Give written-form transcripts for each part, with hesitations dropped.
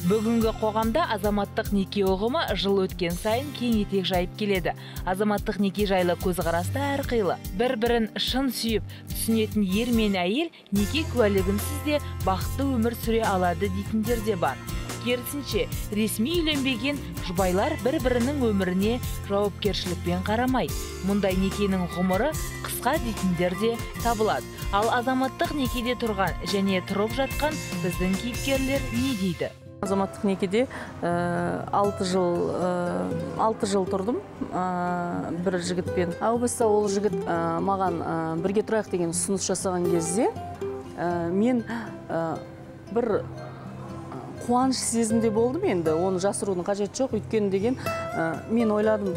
Бүгінгі қоғамда азаматтық неке ұғымы жыл өткен сайын кең етек жайып келеді. Азаматтық неке жайлы көзқарасты әрқилы. Бір-бірін шын сүйіп, түсінетін ер мен әйел неке куәлігінсіз де бақытты өмір сүре алады дейтіндер де бар. Керісінше, ресми үйленбеген жұбайлар бір-бірінің өміріне жауапкершілікпен қарамай. Мұндай некенің ғұмыры қысқа дейтіндер де табылады. Ал азаматтық некеде тұрған және тұрып жатқан біздің кейіпкерлер не дейді? Азаматтық некеде 6 жыл тұрдым бір жігітпен. Баста ол жігіт маған бірге тұрайық деген ұсыныс жасаған кезде мен бір қуаныш сезімде болдым енді. Оны жасырудың қажеті жоқ. Өйткені деген мен ойладым,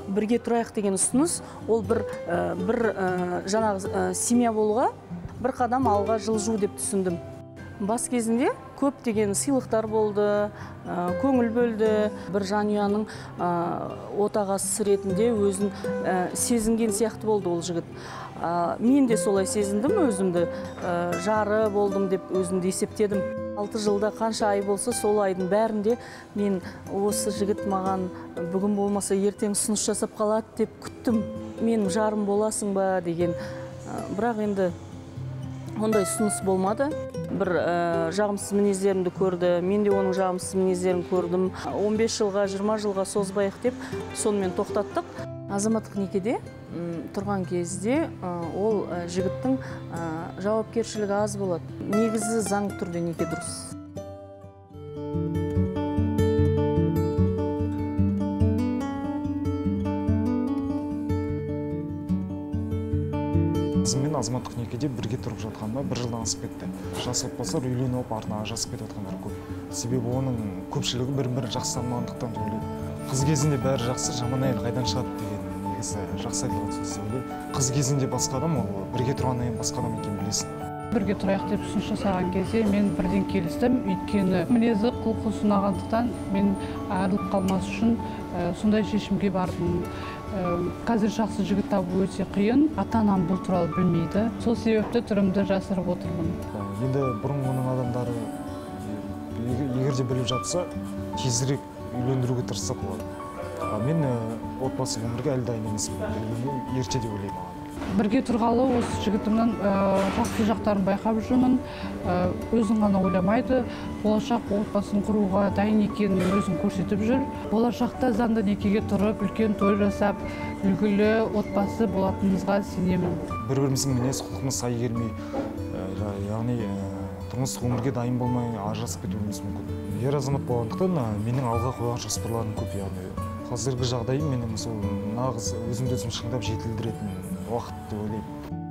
бірге тұрайық деген ұсыныс, ол бір жаңағы семья болуға бір қадам алға жылжу деп түсіндім. Бас кезінде көптеген сыйлықтар болды, көңіл бөлді. Бір жанұяның отағасы ретінде өзін сезінген сияқты болды ол жігіт. Мен де солай сезіндім өзімді, жары болдым деп өзімді есептедім. 6 жылда қанша ай болса, сол айдың бәрінде мен осы жігіт маған бүгін болмаса ертең ұсыныс жасап қалады деп күттім. Менің жарым боласың ба деген. Бірақ енді ондай ұсыныс болмады. Бір жағымсыз мінездерімді көрді, мен де оның жағымсыз мінездерін көрдім. 15 жылға, 20 жылға созбайық деп сонымен тоқтаттық. Азаматтық некеде тұрған кезде ол жігіттің жауапкершілігі аз болады. Негізі заң түрде неке дұрыс. Мен азаматтық некеде бірге тұрып жатқанда бір жылдан асып кетті. Жас отбасылар үйленіп, артынан ажырасып кетіп жатқандар көп. Себебі оның көпшілігі бір-бірін жақсы танымағандықтан деп ойлаймын. Қыз кезінде бәрі жақсы, жаман әйел қайдан шығады деген негізі жақсы айтылған сөз деп ойлаймын. Қыз кезінде басқа адам, ол бірге тұрғаннан кейін басқа адам екенін білесің. Бірге тұрайық деп ұсыныс жасаған кезде мен бірден келістім. Өйткені мінезі құлқы ұнағандықтан мен айырылып қалмас үшін сондай шешімге бардым. Қазір жақсы жігіт табу өте қиын. Ата-анам бұл туралы білмейді. Сол себепті түрімді жасырып отырмын. Енді бұрынғының адамдары егер де біліп жатса, тезірек үйлендіруге тырысса болады. Мен отбасы өмірге әлі дайын емеспін. Ерте деп ойлаймын. Бірге тұрғалы осы жігітімнің жақсы жақтарын байқап жүрмін. Өзін ғана ойламайды, болашақ отбасын құруға дайын екенін өзін көрсетіп жүр. Болашақта заңды некеге тұрып, үлкен той жасап, үлгілі отбасы болатынымызға сенемін. Бір-біріміздің мінез құлқымыз сай келмей, яғни тұрмыстық өмірге дайын болмай ажырасып кетуіміз мүмкін. Ер азамат болғандықтан менің алға қойған жоспарларым көп, яғни қазіргі жағдайым менің нағыз өзімді өзім шыңдап жетілдіретін уақыт деп ойлаймын.